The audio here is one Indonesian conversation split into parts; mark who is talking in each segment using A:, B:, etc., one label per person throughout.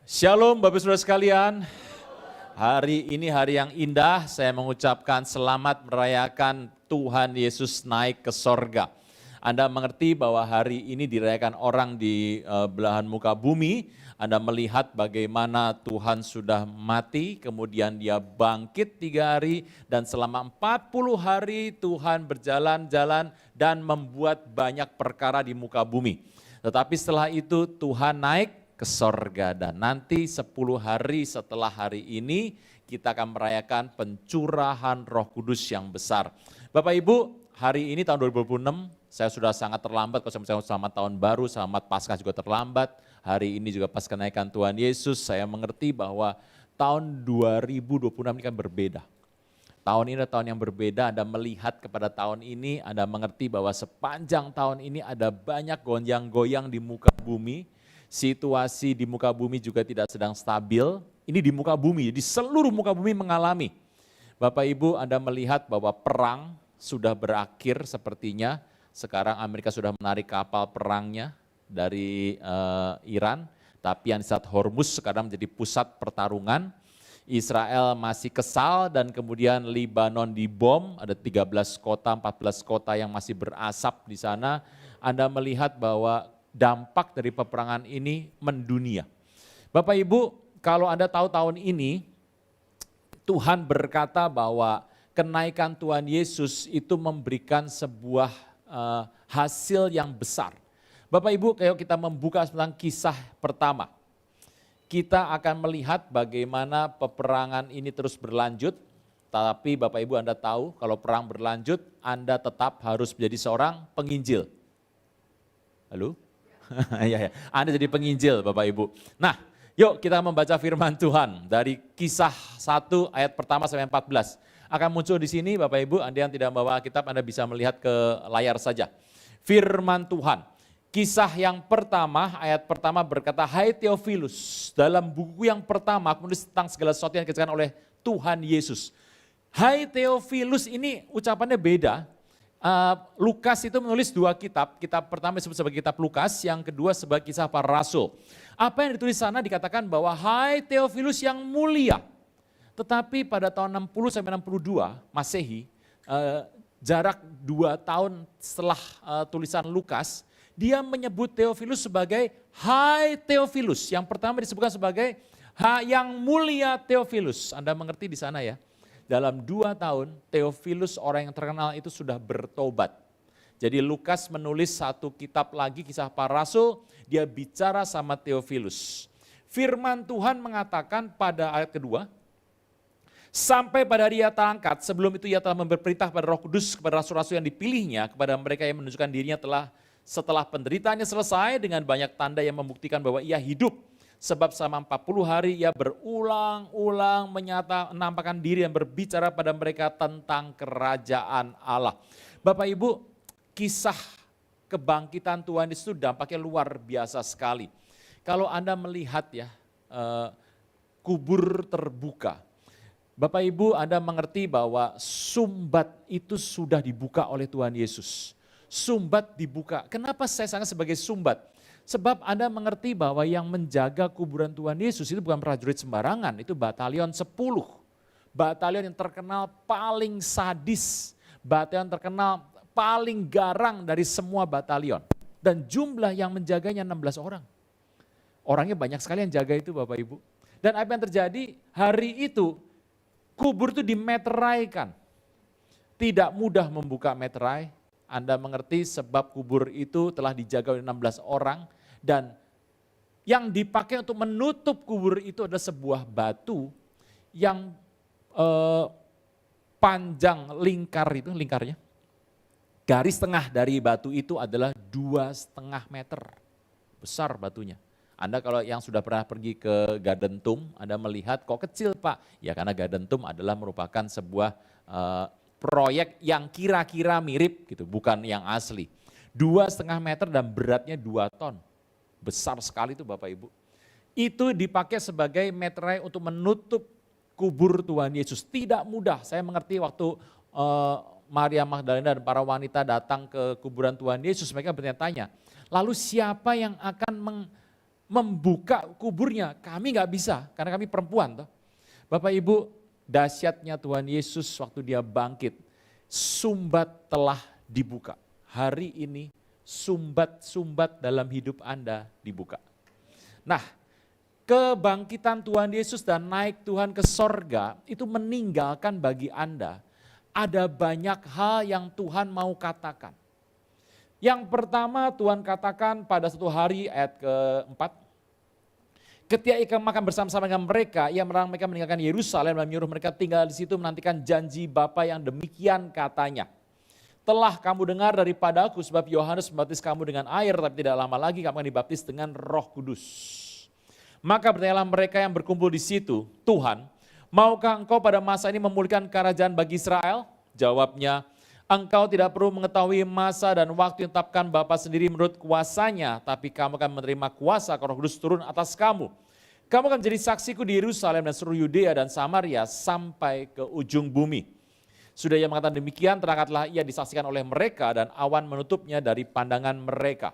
A: Shalom Bapak Saudara sekalian, hari ini hari yang indah, saya mengucapkan selamat merayakan Tuhan Yesus naik ke sorga. Anda mengerti bahwa hari ini dirayakan orang di belahan muka bumi, Anda melihat bagaimana Tuhan sudah mati, kemudian dia bangkit 3 hari, dan selama 40 hari Tuhan berjalan-jalan dan membuat banyak perkara di muka bumi. Tetapi setelah itu Tuhan naik ke sorga, dan nanti 10 hari setelah hari ini kita akan merayakan pencurahan Roh Kudus yang besar. Bapak Ibu, hari ini tahun 2026 saya sudah sangat terlambat, kalau saya selamat tahun baru, selamat Paskah juga terlambat. Hari ini juga pas kenaikan Tuhan Yesus, saya mengerti bahwa tahun 2026 ini kan berbeda. Tahun ini adalah tahun yang berbeda, Anda melihat kepada tahun ini, Anda mengerti bahwa sepanjang tahun ini ada banyak goyang-goyang di muka bumi. Situasi di muka bumi juga tidak sedang stabil, ini di muka bumi, di seluruh muka bumi mengalami. Bapak Ibu, Anda melihat bahwa perang sudah berakhir sepertinya, sekarang Amerika sudah menarik kapal perangnya dari Iran, tapi yang di saat Hormuz sekarang menjadi pusat pertarungan. Israel masih kesal dan kemudian Libanon dibom, ada 13 kota, 14 kota yang masih berasap di sana. Anda melihat bahwa dampak dari peperangan ini mendunia. Bapak Ibu, kalau Anda tahu tahun ini, Tuhan berkata bahwa kenaikan Tuhan Yesus itu memberikan sebuah hasil yang besar. Bapak Ibu, kalau kita membuka tentang kisah pertama, kita akan melihat bagaimana peperangan ini terus berlanjut, tapi Bapak Ibu Anda tahu kalau perang berlanjut, Anda tetap harus menjadi seorang penginjil. Halo? Ya, Anda jadi penginjil Bapak Ibu. Nah, yuk kita membaca firman Tuhan dari Kisah 1 ayat pertama sampai 14. Akan muncul di sini Bapak Ibu, Anda yang tidak membawa Alkitab, Anda bisa melihat ke layar saja. Firman Tuhan, Kisah yang pertama, ayat pertama berkata, "Hai Theophilus, dalam buku yang pertama aku menulis tentang segala sesuatu yang dikerjakan oleh Tuhan Yesus." Hai Theophilus ini ucapannya beda. Lukas itu menulis 2 kitab, kitab pertama disebut sebagai kitab Lukas, yang kedua sebagai kisah para rasul. Apa yang ditulis sana dikatakan bahwa hai Theophilus yang mulia. Tetapi pada tahun 60 sampai 62 Masehi, jarak 2 tahun setelah tulisan Lukas, dia menyebut Theophilus sebagai hai Theophilus. Yang pertama disebutkan sebagai yang mulia Theophilus. Anda mengerti di sana ya? Dalam 2 tahun, Theophilus orang yang terkenal itu sudah bertobat. Jadi Lukas menulis 1 kitab lagi, kisah para rasul, dia bicara sama Theophilus. Firman Tuhan mengatakan pada ayat kedua, sampai pada hari ia terangkat, sebelum itu ia telah memberi perintah kepada Roh Kudus, kepada rasul-rasul yang dipilihnya, kepada mereka yang menunjukkan dirinya setelah penderitaannya selesai dengan banyak tanda yang membuktikan bahwa ia hidup. Sebab selama 40 hari ia berulang-ulang menampakkan diri dan berbicara pada mereka tentang kerajaan Allah. Bapak Ibu, kisah kebangkitan Tuhan itu dampaknya luar biasa sekali. Kalau Anda melihat ya, kubur terbuka. Bapak Ibu, Anda mengerti bahwa sumbat itu sudah dibuka oleh Tuhan Yesus. Sumbat dibuka. Kenapa saya sangat sebagai sumbat? Sebab Anda mengerti bahwa yang menjaga kuburan Tuhan Yesus itu bukan prajurit sembarangan, itu batalion 10. Batalion yang terkenal paling sadis, batalion terkenal paling garang dari semua batalion. Dan jumlah yang menjaganya 16 orang. Orangnya banyak sekali yang jaga itu Bapak Ibu. Dan apa yang terjadi? Hari itu kubur itu dimeteraikan. Tidak mudah membuka meterai. Anda mengerti sebab kubur itu telah dijaga oleh 16 orang. Dan yang dipakai untuk menutup kubur itu adalah sebuah batu yang panjang lingkarnya. Garis tengah dari batu itu adalah 2,5 meter, besar batunya. Anda kalau yang sudah pernah pergi ke Garden Tomb, Anda melihat kok kecil Pak? Ya karena Garden Tomb adalah merupakan sebuah proyek yang kira-kira mirip gitu, bukan yang asli. 2,5 meter dan beratnya 2 ton. Besar sekali itu Bapak Ibu. Itu dipakai sebagai meterai untuk menutup kubur Tuhan Yesus. Tidak mudah, saya mengerti waktu Maria Magdalena dan para wanita datang ke kuburan Tuhan Yesus, mereka bertanya-tanya, lalu siapa yang akan membuka kuburnya. Kami nggak bisa, karena kami perempuan. Toh. Bapak Ibu, dahsyatnya Tuhan Yesus waktu dia bangkit, sumbat telah dibuka. Hari ini sumbat-sumbat dalam hidup Anda dibuka. Nah, kebangkitan Tuhan Yesus dan naik Tuhan ke sorga itu meninggalkan bagi Anda ada banyak hal yang Tuhan mau katakan. Yang pertama Tuhan katakan pada satu hari ayat keempat, ketika ia makan bersama-sama dengan mereka, ia melarang mereka meninggalkan Yerusalem dan menyuruh mereka tinggal di situ menantikan janji Bapa yang demikian katanya. Telah kamu dengar daripadaku sebab Yohanes membaptis kamu dengan air, tapi tidak lama lagi kamu akan dibaptis dengan Roh Kudus. Maka bertanyalah mereka yang berkumpul di situ, Tuhan, maukah engkau pada masa ini memulihkan kerajaan bagi Israel? Jawabnya, engkau tidak perlu mengetahui masa dan waktu yang ditetapkan Bapa sendiri menurut kuasanya, tapi kamu akan menerima kuasa kalau Roh Kudus turun atas kamu. Kamu akan menjadi saksiku di Yerusalem dan seluruh Yudea dan Samaria sampai ke ujung bumi. Sudah ia mengatakan demikian, terangkatlah ia disaksikan oleh mereka dan awan menutupnya dari pandangan mereka.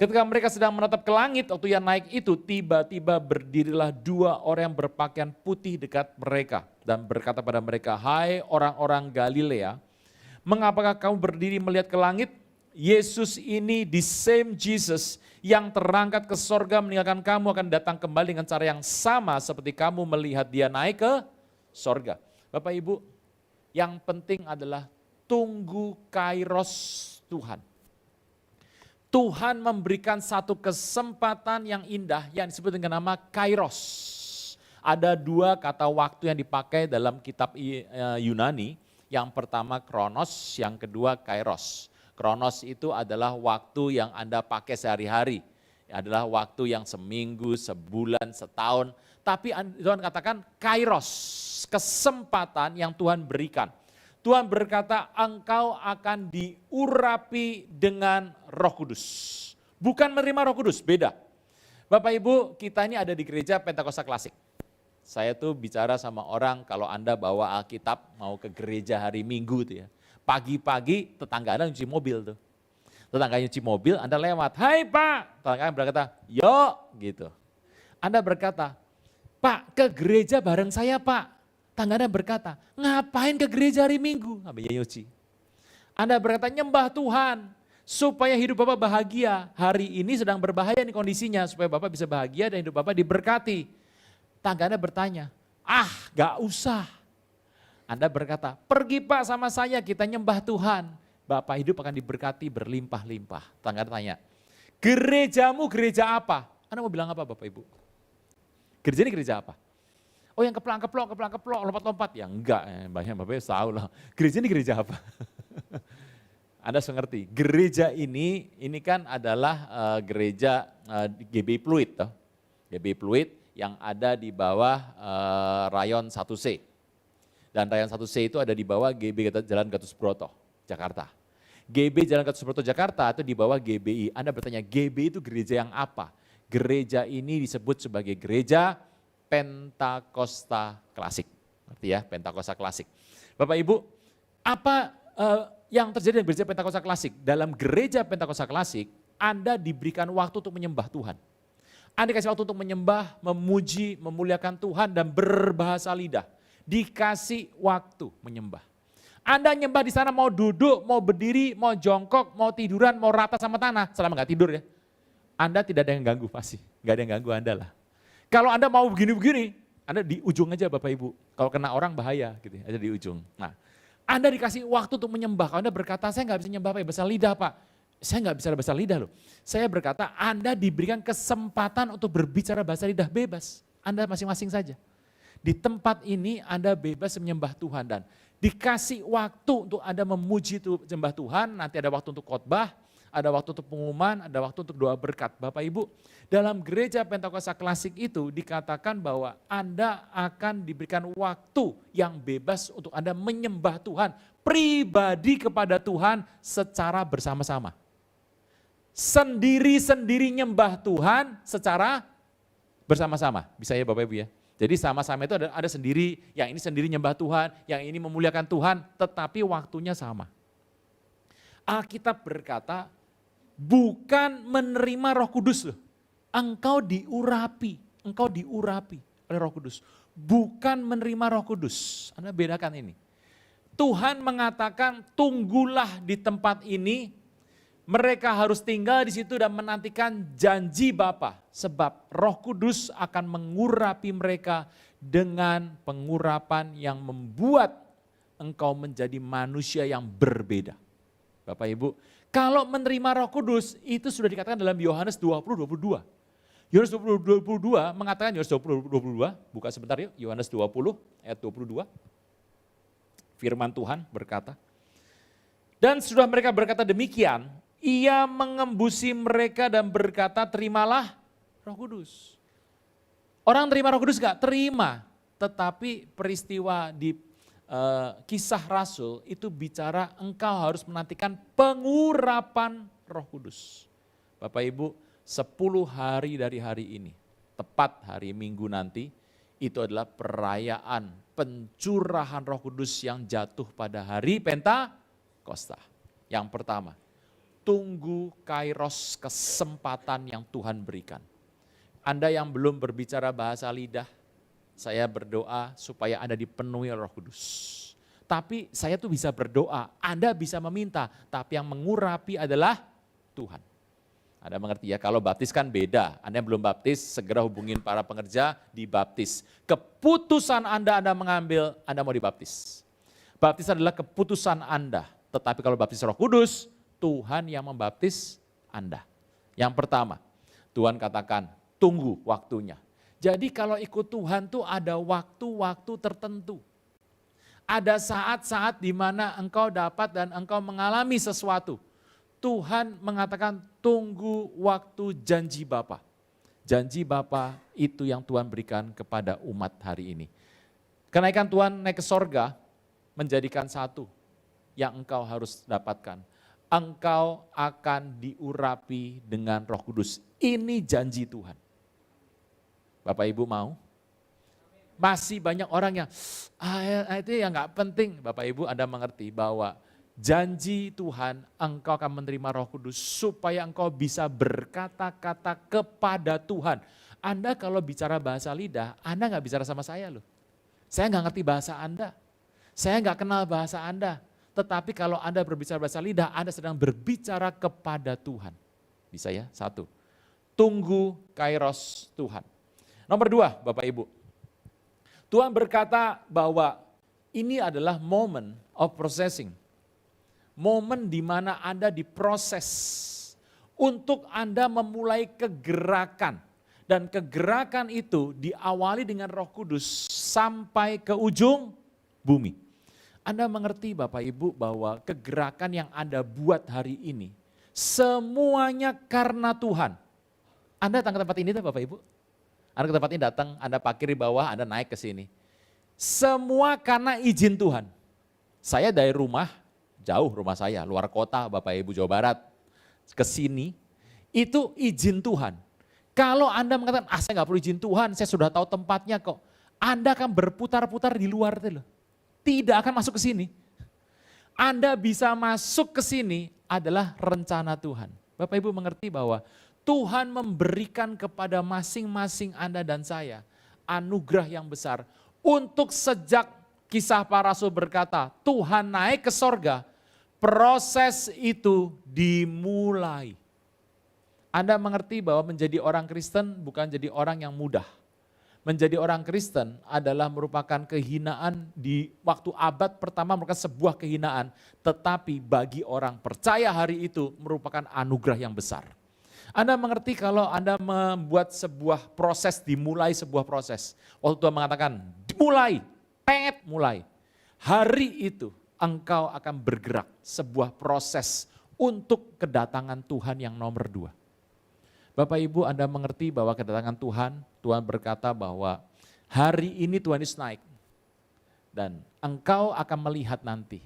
A: Ketika mereka sedang menatap ke langit, waktu ia naik itu, tiba-tiba berdirilah dua orang yang berpakaian putih dekat mereka. Dan berkata pada mereka, hai orang-orang Galilea, mengapakah kamu berdiri melihat ke langit? Yesus ini, the same Jesus yang terangkat ke sorga meninggalkan kamu akan datang kembali dengan cara yang sama seperti kamu melihat dia naik ke sorga. Bapak Ibu, yang penting adalah tunggu kairos Tuhan. Tuhan memberikan satu kesempatan yang indah yang disebut dengan nama kairos. Ada dua kata waktu yang dipakai dalam kitab Yunani. Yang pertama kronos, yang kedua kairos. Kronos itu adalah waktu yang Anda pakai sehari-hari. Adalah waktu yang seminggu, sebulan, setahun. Tapi Tuhan katakan kairos, kesempatan yang Tuhan berikan. Tuhan berkata, engkau akan diurapi dengan Roh Kudus. Bukan menerima Roh Kudus, beda. Bapak Ibu, kita ini ada di gereja Pentakosta Klasik. Saya tuh bicara sama orang kalau Anda bawa Alkitab mau ke gereja hari Minggu tuh ya. Pagi-pagi tetangga Anda nyuci mobil tuh. Tetangga nyuci mobil, Anda lewat, hai Pak. Tetangga berkata, yuk gitu. Anda berkata, Pak ke gereja bareng saya Pak. Tangganya berkata, ngapain ke gereja hari Minggu? Nyuci. Anda berkata, nyembah Tuhan, supaya hidup Bapak bahagia. Hari ini sedang berbahaya nih kondisinya, supaya Bapak bisa bahagia dan hidup Bapak diberkati. Tangganya bertanya, gak usah. Anda berkata, pergi Pak sama saya, kita nyembah Tuhan. Bapak hidup akan diberkati berlimpah-limpah. Tangganya tanya, gerejamu gereja apa? Anda mau bilang apa Bapak Ibu? Gereja ini gereja apa? Oh yang keplok, lompat-lompat. Ya enggak, banyak Bapak tahu lah. Gereja ini gereja apa? Anda harus mengerti, gereja ini kan adalah gereja GBI Pluit. GBI Pluit yang ada di bawah Rayon 1C. Dan Rayon 1C itu ada di bawah GB Jalan Gatot Subroto, Jakarta. GB Jalan Gatot Subroto, Jakarta itu di bawah GBI. Anda bertanya, GBI itu gereja yang apa? Gereja ini disebut sebagai gereja Pentakosta Klasik. Ngerti ya, Pentakosta Klasik. Bapak Ibu, apa yang terjadi di gereja Pentakosta Klasik? Dalam gereja Pentakosta Klasik, Anda diberikan waktu untuk menyembah Tuhan. Anda dikasih waktu untuk menyembah, memuji, memuliakan Tuhan dan berbahasa lidah. Dikasih waktu menyembah. Anda nyembah di sana mau duduk, mau berdiri, mau jongkok, mau tiduran, mau rata sama tanah. Selama nggak tidur ya. Anda tidak ada yang ganggu pasti. Nggak ada yang ganggu Anda lah. Kalau Anda mau begini-begini, Anda di ujung aja Bapak Ibu. Kalau kena orang bahaya gitu, aja di ujung. Nah, Anda dikasih waktu untuk menyembah. Kalau Anda berkata, saya nggak bisa nyembah Pak, bahasa lidah Pak. Saya nggak bisa bahasa lidah loh. Saya berkata, Anda diberikan kesempatan untuk berbicara bahasa lidah bebas. Anda masing-masing saja. Di tempat ini Anda bebas menyembah Tuhan dan dikasih waktu untuk Anda memuji menyembah Tuhan. Nanti ada waktu untuk khotbah, ada waktu untuk pengumuman, ada waktu untuk doa berkat. Bapak Ibu, dalam gereja Pentakosta Klasik itu dikatakan bahwa Anda akan diberikan waktu yang bebas untuk Anda menyembah Tuhan, pribadi kepada Tuhan secara bersama-sama. Sendiri-sendiri nyembah Tuhan secara bersama-sama. Bisa ya Bapak Ibu ya? Jadi sama-sama itu ada sendiri, yang ini sendiri nyembah Tuhan, yang ini memuliakan Tuhan, tetapi waktunya sama. Alkitab berkata, bukan menerima Roh Kudus loh. engkau diurapi oleh Roh Kudus. Bukan menerima Roh Kudus. Anda bedakan ini. Tuhan mengatakan tunggulah di tempat ini, mereka harus tinggal di situ dan menantikan janji Bapa. Sebab Roh Kudus akan mengurapi mereka dengan pengurapan yang membuat engkau menjadi manusia yang berbeda. Bapak Ibu, kalau menerima Roh Kudus itu sudah dikatakan dalam Yohanes 20:22. Yohanes 20:22 mengatakan, Yohanes 20:22, buka sebentar yuk, Yohanes 20 ayat 22. Firman Tuhan berkata, dan sudah mereka berkata demikian, ia mengembusi mereka dan berkata, terimalah Roh Kudus. Orang terima Roh Kudus gak? Terima. Tetapi peristiwa di Kisah Rasul itu bicara engkau harus menantikan pengurapan Roh Kudus. Bapak Ibu, 10 hari dari hari ini, tepat hari Minggu nanti, itu adalah perayaan pencurahan Roh Kudus yang jatuh pada hari Pentakosta. Yang pertama, tunggu kairos, kesempatan yang Tuhan berikan. Anda yang belum berbicara bahasa lidah, saya berdoa supaya Anda dipenuhi Roh Kudus. Tapi saya tuh bisa berdoa, Anda bisa meminta, tapi yang mengurapi adalah Tuhan. Anda mengerti ya, kalau baptis kan beda. Anda yang belum baptis, segera hubungin para pengerja, dibaptis. Keputusan Anda mengambil, Anda mau dibaptis. Baptis adalah keputusan Anda. Tetapi kalau baptis Roh Kudus, Tuhan yang membaptis Anda. Yang pertama, Tuhan katakan, tunggu waktunya. Jadi kalau ikut Tuhan tuh ada waktu-waktu tertentu. Ada saat-saat di mana engkau dapat dan engkau mengalami sesuatu. Tuhan mengatakan tunggu waktu janji Bapa. Janji Bapa itu yang Tuhan berikan kepada umat hari ini. Kenaikan Tuhan naik ke sorga menjadikan satu yang engkau harus dapatkan. Engkau akan diurapi dengan Roh Kudus. Ini janji Tuhan. Bapak Ibu mau? Masih banyak orang yang itu yang gak penting. Bapak Ibu Anda mengerti bahwa janji Tuhan, engkau akan menerima Roh Kudus supaya engkau bisa berkata-kata kepada Tuhan. Anda kalau bicara bahasa lidah, Anda gak bicara sama saya loh. Saya gak ngerti bahasa Anda. Saya gak kenal bahasa Anda. Tetapi kalau Anda berbicara bahasa lidah, Anda sedang berbicara kepada Tuhan. Bisa ya? 1. Tunggu kairos Tuhan. Nomor 2, Bapak Ibu. Tuhan berkata bahwa ini adalah moment of processing. Momen di mana Anda diproses untuk Anda memulai kegerakan. Dan kegerakan itu diawali dengan Roh Kudus sampai ke ujung bumi. Anda mengerti Bapak Ibu bahwa kegerakan yang Anda buat hari ini semuanya karena Tuhan. Anda datang ke tempat ini Bapak Ibu? Anda ke tempat ini datang, Anda parkir di bawah, Anda naik ke sini. Semua karena izin Tuhan. Saya dari rumah, jauh rumah saya, luar kota Bapak Ibu Jawa Barat, ke sini, itu izin Tuhan. Kalau Anda mengatakan, saya nggak perlu izin Tuhan, saya sudah tahu tempatnya kok. Anda akan berputar-putar di luar itu loh. Tidak akan masuk ke sini. Anda bisa masuk ke sini adalah rencana Tuhan. Bapak Ibu mengerti bahwa Tuhan memberikan kepada masing-masing Anda dan saya anugerah yang besar. Untuk sejak Kisah Para Rasul berkata, Tuhan naik ke sorga, proses itu dimulai. Anda mengerti bahwa menjadi orang Kristen bukan jadi orang yang mudah. Menjadi orang Kristen adalah merupakan kehinaan di waktu abad pertama merupakan sebuah kehinaan. Tetapi bagi orang percaya hari itu merupakan anugerah yang besar. Anda mengerti kalau Anda membuat sebuah proses, dimulai sebuah proses. Waktu Tuhan mengatakan, mulai. Hari itu engkau akan bergerak sebuah proses untuk kedatangan Tuhan yang nomor 2. Bapak Ibu Anda mengerti bahwa kedatangan Tuhan berkata bahwa hari ini Tuhan Yesus naik. Dan engkau akan melihat nanti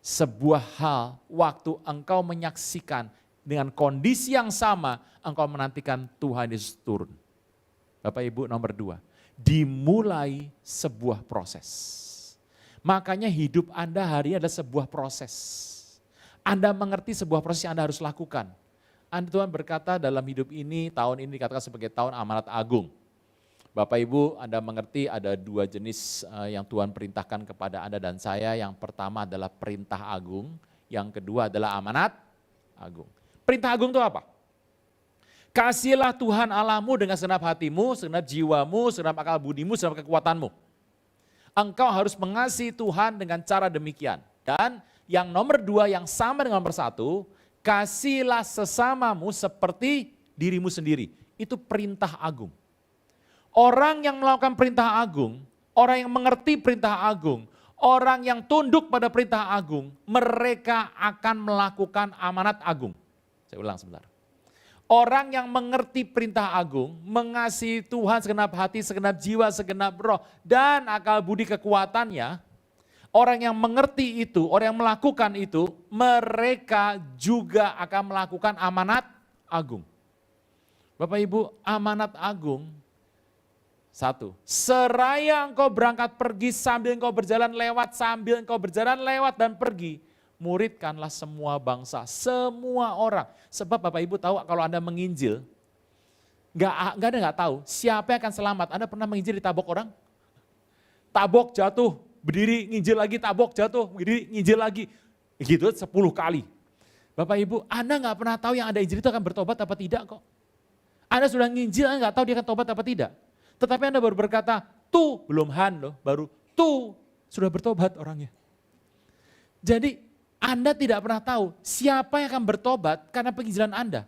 A: sebuah hal waktu engkau menyaksikan dengan kondisi yang sama, engkau menantikan Tuhan Yesus turun. Bapak Ibu nomor 2, dimulai sebuah proses. Makanya hidup Anda hari ini adalah sebuah proses. Anda mengerti sebuah proses yang Anda harus lakukan. Tuhan berkata dalam hidup ini, tahun ini dikatakan sebagai tahun amanat agung. Bapak Ibu, Anda mengerti ada dua jenis yang Tuhan perintahkan kepada Anda dan saya. Yang pertama adalah perintah agung, yang kedua adalah amanat agung. Perintah agung itu apa? Kasihilah Tuhan Allahmu dengan segenap hatimu, segenap jiwamu, segenap akal budimu, segenap kekuatanmu. Engkau harus mengasihi Tuhan dengan cara demikian. Dan yang nomor dua yang sama dengan nomor satu, kasihilah sesamamu seperti dirimu sendiri. Itu perintah agung. Orang yang melakukan perintah agung, orang yang mengerti perintah agung, orang yang tunduk pada perintah agung, mereka akan melakukan amanat agung. Saya ulang sebentar. Orang yang mengerti perintah agung, mengasihi Tuhan segenap hati, segenap jiwa, segenap roh, dan akal budi kekuatannya, orang yang mengerti itu, orang yang melakukan itu, mereka juga akan melakukan amanat agung. Bapak Ibu, amanat agung, satu, seraya engkau berangkat pergi sambil engkau berjalan lewat dan pergi, muridkanlah semua bangsa, semua orang. Sebab Bapak Ibu tahu kalau Anda menginjil, nggak tahu siapa yang akan selamat. Anda pernah menginjil di tabok orang? Tabok jatuh, berdiri nginjil lagi, tabok jatuh, berdiri nginjil lagi. Gitu 10 kali. Bapak Ibu, Anda nggak pernah tahu yang Anda injil itu akan bertobat apa tidak kok. Anda sudah nginjil, Anda nggak tahu dia akan tobat apa tidak. Tetapi Anda baru berkata, tuh belum loh, baru tuh sudah bertobat orangnya. Jadi Anda tidak pernah tahu siapa yang akan bertobat karena penginjilan Anda.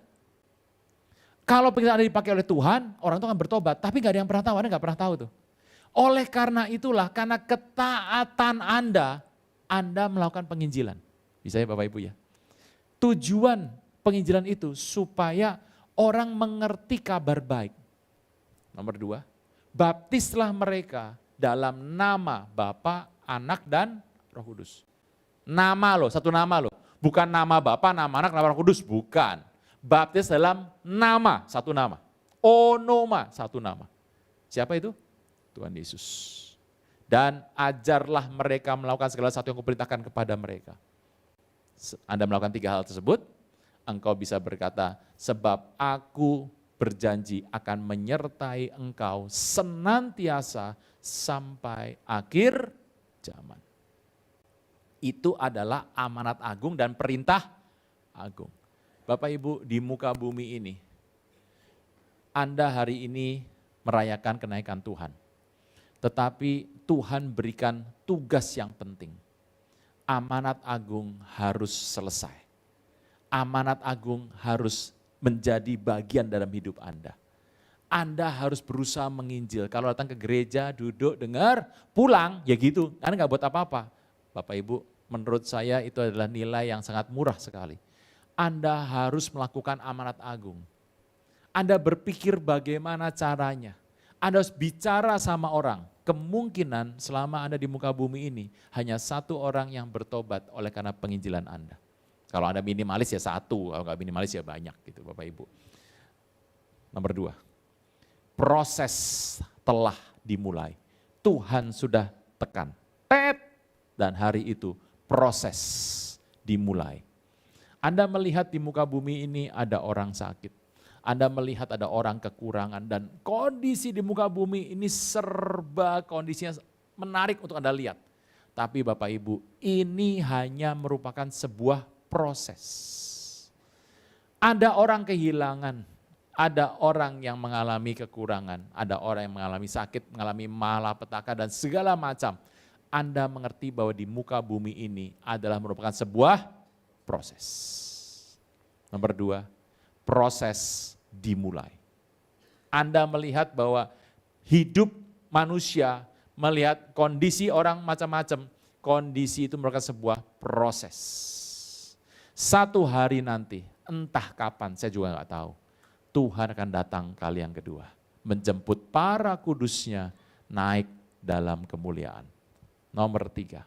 A: Kalau penginjilan Anda dipakai oleh Tuhan, orang itu akan bertobat, tapi nggak ada yang pernah tahu, Anda nggak pernah tahu tuh. Oleh karena itulah, karena ketaatan Anda melakukan penginjilan. Bisa ya Bapak Ibu ya. Tujuan penginjilan itu supaya orang mengerti kabar baik. Nomor 2, baptislah mereka dalam nama Bapa, Anak, dan Roh Kudus. Nama loh, satu nama loh. Bukan nama Bapa, nama Anak, nama Roh Kudus, bukan. Baptis dalam nama, satu nama. Onoma, satu nama. Siapa itu? Tuhan Yesus. Dan ajarlah mereka melakukan segala sesuatu yang kuperintahkan kepada mereka. Anda melakukan 3 hal tersebut, engkau bisa berkata, sebab aku berjanji akan menyertai engkau senantiasa sampai akhir zaman. Itu adalah amanat agung dan perintah agung. Bapak Ibu, di muka bumi ini, Anda hari ini merayakan kenaikan Tuhan. Tetapi Tuhan berikan tugas yang penting. Amanat agung harus selesai. Amanat agung harus menjadi bagian dalam hidup Anda. Anda harus berusaha menginjil. Kalau datang ke gereja, duduk, dengar, pulang, ya gitu. Anda nggak buat apa-apa. Bapak Ibu, menurut saya itu adalah nilai yang sangat murah sekali. Anda harus melakukan amanat agung. Anda berpikir bagaimana caranya. Anda harus bicara sama orang. Kemungkinan selama Anda di muka bumi ini, hanya 1 orang yang bertobat oleh karena penginjilan Anda. Kalau Anda minimalis ya 1, kalau nggak minimalis ya banyak gitu Bapak Ibu. Nomor 2, proses telah dimulai. Tuhan sudah tekan. Dan hari itu proses dimulai. Anda melihat di muka bumi ini ada orang sakit. Anda melihat ada orang kekurangan dan kondisi di muka bumi ini serba kondisinya menarik untuk Anda lihat. Tapi Bapak Ibu, ini hanya merupakan sebuah proses. Ada orang kehilangan, ada orang yang mengalami kekurangan, ada orang yang mengalami sakit, mengalami malapetaka dan segala macam. Anda mengerti bahwa di muka bumi ini adalah merupakan sebuah proses. Nomor 2, proses dimulai. Anda melihat bahwa hidup manusia, melihat kondisi orang macam-macam, kondisi itu merupakan sebuah proses. Satu hari nanti, entah kapan, saya juga nggak tahu, Tuhan akan datang kali yang kedua, menjemput para kudusnya naik dalam kemuliaan. Nomor 3,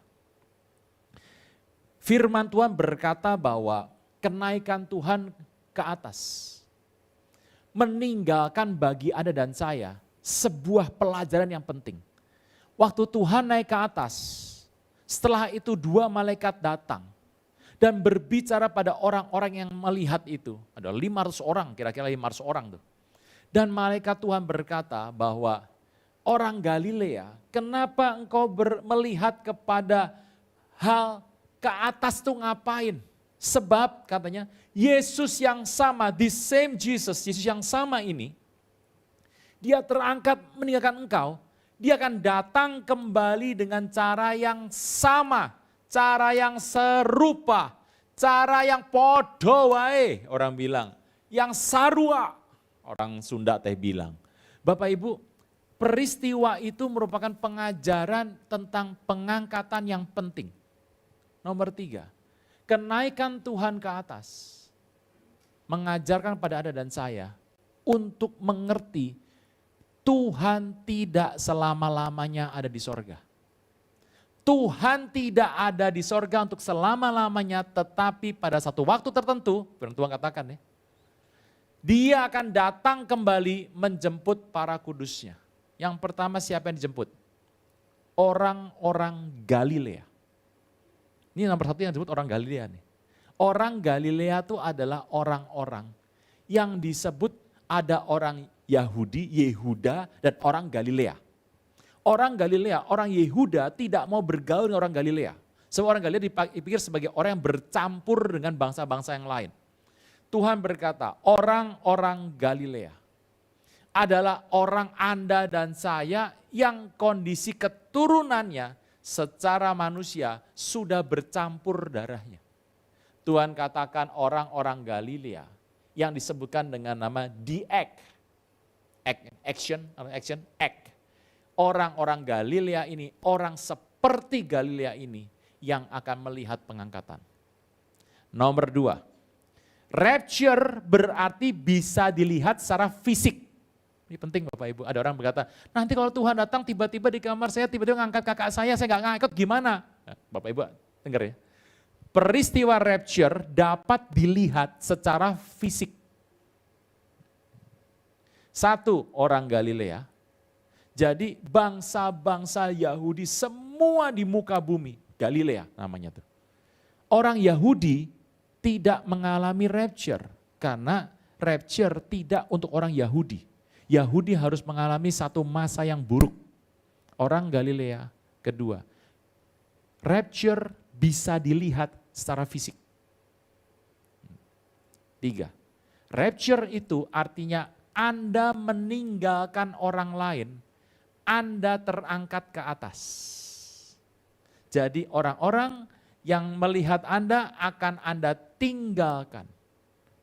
A: firman Tuhan berkata bahwa kenaikan Tuhan ke atas meninggalkan bagi Anda dan saya sebuah pelajaran yang penting. Waktu Tuhan naik ke atas, setelah itu 2 malaikat datang dan berbicara pada orang-orang yang melihat itu. Ada 500 orang, kira-kira 500 orang tuh. Dan malaikat Tuhan berkata bahwa orang Galilea, kenapa engkau melihat kepada hal ke atas tuh ngapain? Sebab katanya Yesus yang sama, the same Jesus, Yesus yang sama ini, dia terangkat meninggalkan engkau, dia akan datang kembali dengan cara yang sama, cara yang serupa, cara yang podo wae, orang bilang, yang sarua, orang Sunda teh bilang. Bapak Ibu, peristiwa itu merupakan pengajaran tentang pengangkatan yang penting. Nomor 3, kenaikan Tuhan ke atas, mengajarkan pada Anda dan saya untuk mengerti Tuhan tidak selama-lamanya ada di sorga. Tuhan tidak ada di sorga untuk selama-lamanya, tetapi pada satu waktu tertentu, firman Tuhan katakan ya, dia akan datang kembali menjemput para kudusnya. Yang pertama siapa yang dijemput? Orang-orang Galilea. Ini nomor 1 yang disebut orang Galilea nih. Orang Galilea itu adalah orang-orang yang disebut ada orang Yahudi, Yehuda, dan orang Galilea. Orang Galilea, orang Yehuda tidak mau bergaul dengan orang Galilea. Sebab orang Galilea dipikir sebagai orang yang bercampur dengan bangsa-bangsa yang lain. Tuhan berkata, orang-orang Galilea adalah orang Anda dan saya yang kondisi keturunannya secara manusia sudah bercampur darahnya. Tuhan katakan orang-orang Galilea yang disebutkan dengan nama action. Orang-orang Galilea ini, orang seperti Galilea ini yang akan melihat pengangkatan. Nomor 2, rapture berarti bisa dilihat secara fisik. Ini penting Bapak Ibu, ada orang berkata, nanti kalau Tuhan datang tiba-tiba di kamar saya, tiba-tiba ngangkat kakak saya nggak ngangkat gimana? Nah, Bapak Ibu dengar ya, peristiwa rapture dapat dilihat secara fisik. 1, orang Galilea, jadi bangsa-bangsa Yahudi semua di muka bumi, Galilea namanya tuh. Orang Yahudi tidak mengalami rapture, karena rapture tidak untuk orang Yahudi. Yahudi harus mengalami satu masa yang buruk. Orang Galilea, kedua, rapture bisa dilihat secara fisik. 3, rapture itu artinya Anda meninggalkan orang lain, Anda terangkat ke atas. Jadi orang-orang yang melihat Anda akan Anda tinggalkan.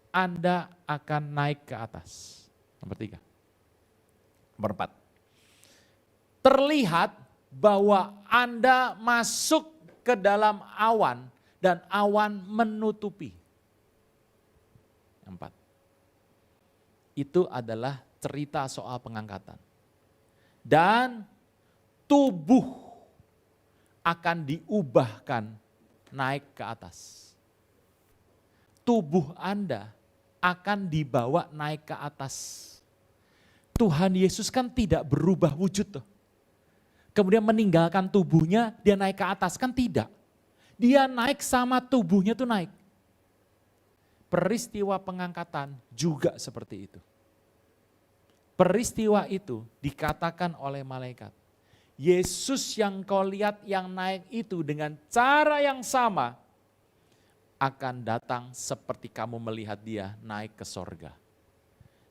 A: Anda akan naik ke atas. Nomor 3. Nomor 4. Terlihat bahwa Anda masuk ke dalam awan dan awan menutupi. 4. Itu adalah cerita soal pengangkatan. Dan tubuh akan diubahkan naik ke atas. Tubuh Anda akan dibawa naik ke atas. Tuhan Yesus kan tidak berubah wujud tuh. Kemudian meninggalkan tubuhnya, dia naik ke atas, kan tidak. Dia naik sama tubuhnya tuh naik. Peristiwa pengangkatan juga seperti itu. Peristiwa itu dikatakan oleh malaikat. Yesus yang kau lihat yang naik itu dengan cara yang sama akan datang seperti kamu melihat dia naik ke sorga.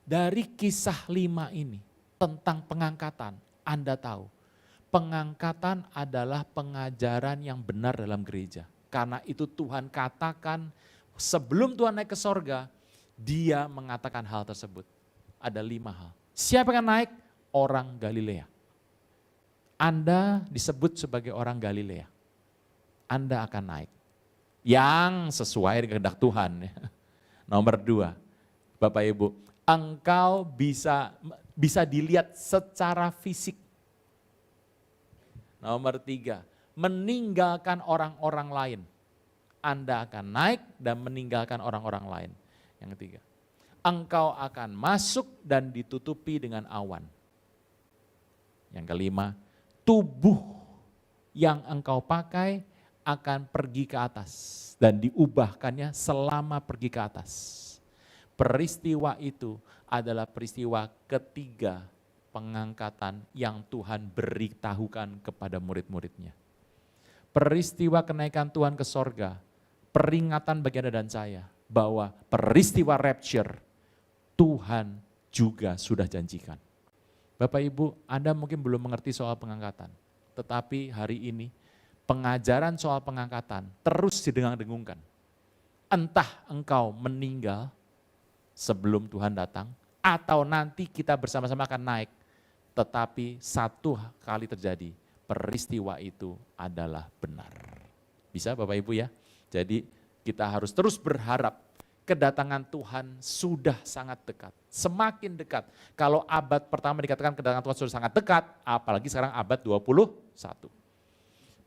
A: Dari kisah 5 ini tentang pengangkatan, Anda tahu, pengangkatan adalah pengajaran yang benar dalam gereja. Karena itu Tuhan katakan sebelum Tuhan naik ke sorga, dia mengatakan hal tersebut. Ada 5 hal. Siapa yang naik? Orang Galilea. Anda disebut sebagai orang Galilea. Anda akan naik. Yang sesuai dengan kehendak Tuhan. Nomor 2, Bapak Ibu, engkau bisa dilihat secara fisik. Nomor 3, meninggalkan orang-orang lain. Anda akan naik dan meninggalkan orang-orang lain. Yang ketiga, engkau akan masuk dan ditutupi dengan awan. Yang kelima, tubuh yang engkau pakai akan pergi ke atas dan diubahkannya selama pergi ke atas. Peristiwa itu adalah peristiwa ketiga pengangkatan yang Tuhan beritahukan kepada murid-muridnya. Peristiwa kenaikan Tuhan ke sorga, peringatan bagi Anda dan saya bahwa peristiwa rapture Tuhan juga sudah janjikan. Bapak Ibu, Anda mungkin belum mengerti soal pengangkatan, tetapi hari ini pengajaran soal pengangkatan terus didengung-dengungkan. Entah engkau meninggal sebelum Tuhan datang, atau nanti kita bersama-sama akan naik. Tetapi satu kali terjadi, peristiwa itu adalah benar. Bisa Bapak Ibu ya? Jadi kita harus terus berharap kedatangan Tuhan sudah sangat dekat. Semakin dekat. Kalau abad pertama dikatakan kedatangan Tuhan sudah sangat dekat, apalagi sekarang abad 21.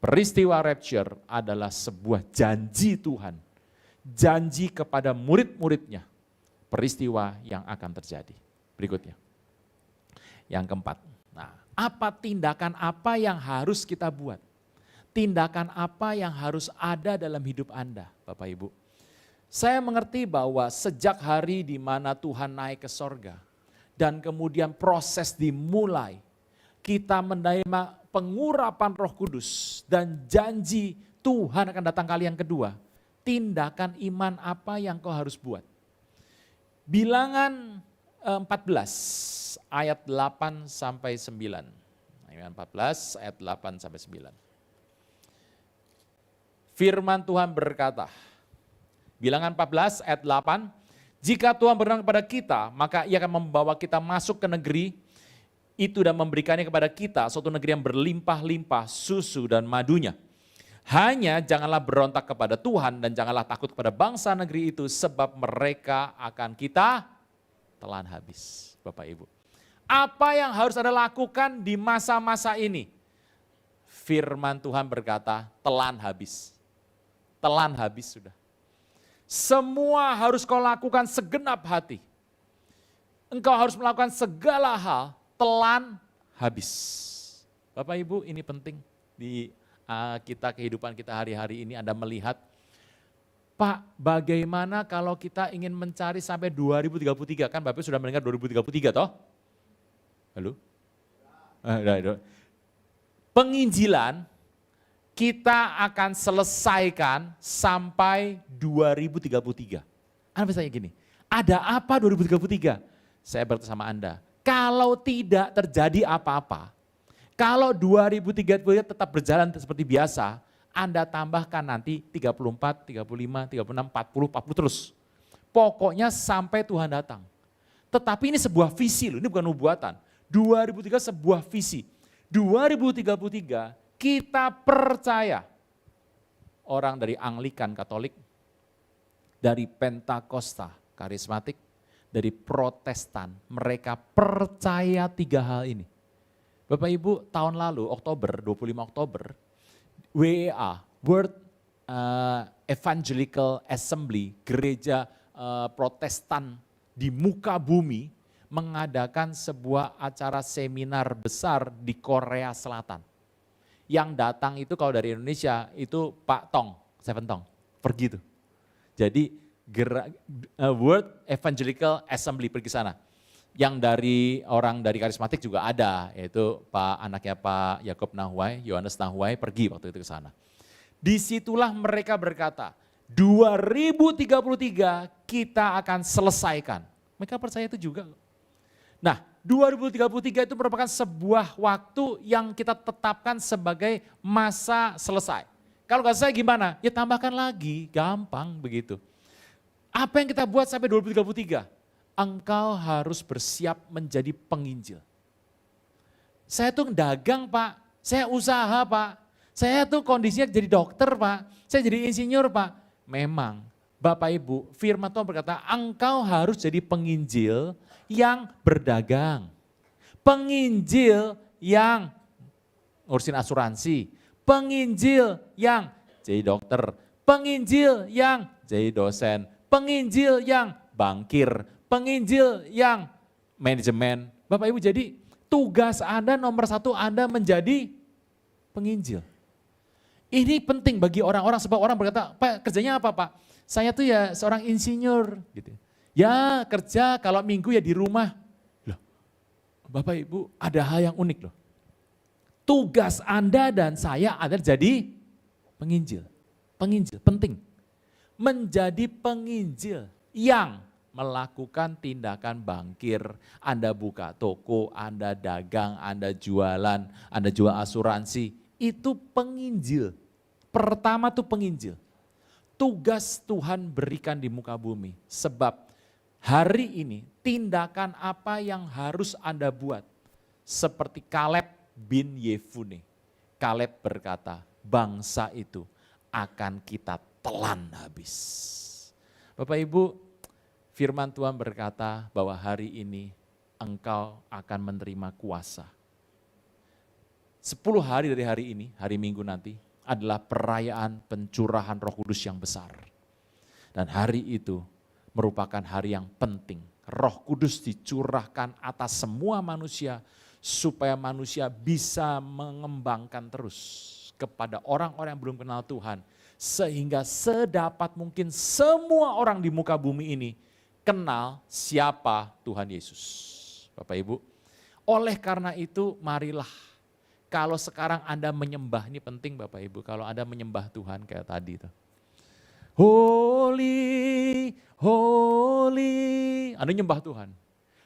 A: Peristiwa rapture adalah sebuah janji Tuhan. Janji kepada murid-muridnya. Peristiwa yang akan terjadi. Berikutnya. Yang keempat. Nah, tindakan apa yang harus kita buat? Tindakan apa yang harus ada dalam hidup Anda, Bapak Ibu? Saya mengerti bahwa sejak hari di mana Tuhan naik ke sorga, dan kemudian proses dimulai, kita menerima pengurapan Roh Kudus, dan janji Tuhan akan datang kali yang kedua. Tindakan iman apa yang kau harus buat? Bilangan 14 ayat 8 sampai 9. Bilangan 14 ayat 8 sampai 9. Firman Tuhan berkata, Bilangan 14 ayat 8, jika Tuhan berkenan kepada kita, maka Ia akan membawa kita masuk ke negeri itu dan memberikannya kepada kita, suatu negeri yang berlimpah-limpah susu dan madunya. Hanya janganlah berontak kepada Tuhan dan janganlah takut kepada bangsa negeri itu, sebab mereka akan kita telan habis. Bapak Ibu, apa yang harus Anda lakukan di masa-masa ini? Firman Tuhan berkata, telan habis. Telan habis sudah. Semua harus kau lakukan segenap hati. Engkau harus melakukan segala hal, telan habis. Bapak Ibu, ini penting di kehidupan kita hari-hari ini. Anda melihat, Pak, bagaimana kalau kita ingin mencari sampai 2033? Kan Bapak sudah mendengar 2033 toh? Halo? Penginjilan kita akan selesaikan sampai 2033. Anda bisa tanya gini, ada apa 2033? Saya berkata sama Anda, kalau tidak terjadi apa-apa, kalau 2033 tetap berjalan seperti biasa, Anda tambahkan nanti 34, 35, 36, 40 terus. Pokoknya sampai Tuhan datang. Tetapi ini sebuah visi loh, ini bukan nubuatan. 2003 sebuah visi. 2033 kita percaya orang dari Anglikan Katolik, dari Pentakosta Karismatik, dari Protestan, mereka percaya 3 hal ini. Bapak Ibu, tahun lalu Oktober, 25 Oktober, WEA, World Evangelical Assembly, gereja Protestan di muka bumi, mengadakan sebuah acara seminar besar di Korea Selatan. Yang datang itu kalau dari Indonesia itu Pak Tong, Seven Tong, pergi tuh. Jadi World Evangelical Assembly pergi sana. Yang dari orang dari karismatik juga ada, yaitu anaknya Pak Yakob Nahuai, Yohanes Nahuai pergi waktu itu ke sana. Disitulah mereka berkata, 2033 kita akan selesaikan. Mereka percaya itu juga. Nah, 2033 itu merupakan sebuah waktu yang kita tetapkan sebagai masa selesai. Kalau nggak selesai gimana? Ya tambahkan lagi, gampang begitu. Apa yang kita buat sampai 2033? Engkau harus bersiap menjadi penginjil. Saya tuh dagang Pak, saya usaha Pak, saya tuh kondisinya jadi dokter Pak, saya jadi insinyur Pak. Memang Bapak Ibu, firman Tuhan berkata engkau harus jadi penginjil yang berdagang. Penginjil yang ngurusin asuransi, penginjil yang jadi dokter, penginjil yang jadi dosen, penginjil yang bankir, penginjil yang manajemen. Bapak Ibu, jadi tugas Anda nomor 1 Anda menjadi penginjil. Ini penting bagi orang-orang sebab orang berkata, Pak kerjanya apa Pak? Saya tuh ya seorang insinyur. Gitu. Ya kerja kalau minggu ya di rumah. Loh, Bapak Ibu ada hal yang unik loh. Tugas Anda dan saya adalah jadi penginjil. Penginjil, penting. Menjadi penginjil yang melakukan tindakan bangkir. Anda buka toko, Anda dagang, Anda jualan, Anda jual asuransi. Itu penginjil. Pertama tuh penginjil. Tugas Tuhan berikan di muka bumi. Sebab hari ini tindakan apa yang harus Anda buat. Seperti Kaleb bin Yefune. Kaleb berkata, bangsa itu akan kita telan habis. Bapak Ibu, firman Tuhan berkata bahwa hari ini engkau akan menerima kuasa. 10 hari dari hari ini, hari Minggu nanti, adalah perayaan pencurahan Roh Kudus yang besar. Dan hari itu merupakan hari yang penting. Roh Kudus dicurahkan atas semua manusia, supaya manusia bisa mengembangkan terus kepada orang-orang yang belum kenal Tuhan. Sehingga sedapat mungkin semua orang di muka bumi ini kenal siapa Tuhan Yesus. Bapak Ibu, oleh karena itu marilah, kalau sekarang Anda menyembah, ini penting Bapak Ibu, kalau Anda menyembah Tuhan kayak tadi tuh. Holy, holy, Anda nyembah Tuhan.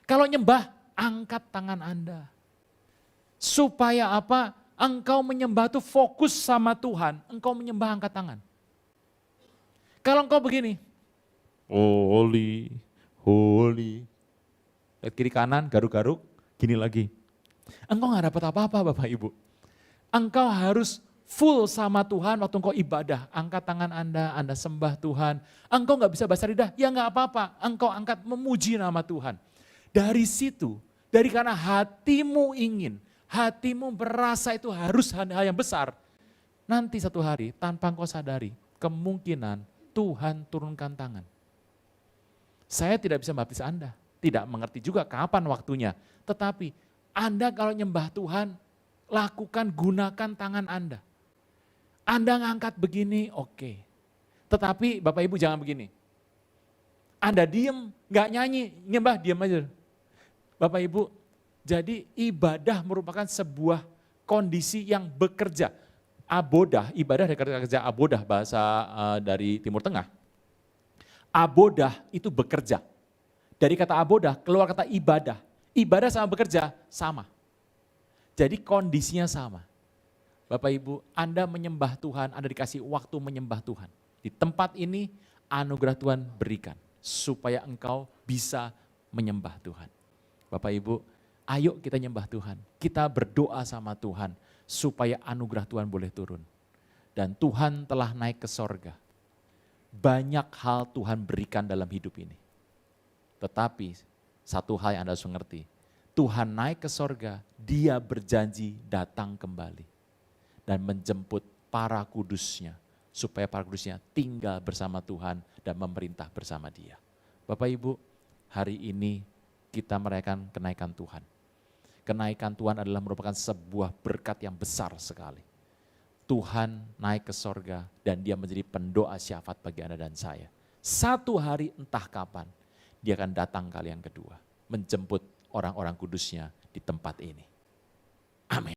A: Kalau nyembah, angkat tangan Anda. Supaya apa? Engkau menyembah itu fokus sama Tuhan, engkau menyembah angkat tangan. Kalau engkau begini, holy, holy, lihat kiri kanan, garuk-garuk, gini lagi. Engkau gak dapat apa-apa Bapak Ibu. Engkau harus full sama Tuhan waktu engkau ibadah. Angkat tangan Anda sembah Tuhan. Engkau gak bisa bahasa lidah, ya gak apa-apa. Engkau angkat memuji nama Tuhan. Dari situ, dari karena hatimu ingin, hatimu berasa itu harus hal yang besar. Nanti satu hari tanpa engkau sadari, kemungkinan Tuhan turunkan tangan. Saya tidak bisa membaptis Anda, tidak mengerti juga kapan waktunya. Tetapi Anda kalau nyembah Tuhan, lakukan, gunakan tangan Anda. Anda ngangkat begini, oke. Tetapi Bapak Ibu jangan begini. Anda diem, gak nyanyi, nyembah, diem aja. Bapak Ibu, jadi ibadah merupakan sebuah kondisi yang bekerja. Abodah, ibadah dari kata kerja abodah, bahasa dari Timur Tengah. Abodah itu bekerja. Dari kata abodah keluar kata ibadah. Ibadah sama bekerja, sama. Jadi kondisinya sama. Bapak Ibu, Anda menyembah Tuhan, Anda dikasih waktu menyembah Tuhan. Di tempat ini anugerah Tuhan berikan, supaya engkau bisa menyembah Tuhan. Bapak Ibu, ayo kita nyembah Tuhan. Kita berdoa sama Tuhan, supaya anugerah Tuhan boleh turun. Dan Tuhan telah naik ke sorga. Banyak hal Tuhan berikan dalam hidup ini. Tetapi satu hal yang Anda harus mengerti, Tuhan naik ke sorga, Dia berjanji datang kembali dan menjemput para kudusnya, supaya para kudusnya tinggal bersama Tuhan dan memerintah bersama Dia. Bapak Ibu, hari ini kita merayakan kenaikan Tuhan. Kenaikan Tuhan adalah merupakan sebuah berkat yang besar sekali. Tuhan naik ke sorga dan Dia menjadi pendoa syafaat bagi Anda dan saya. Satu hari entah kapan, Dia akan datang kali yang kedua, menjemput orang-orang kudusnya di tempat ini. Amin.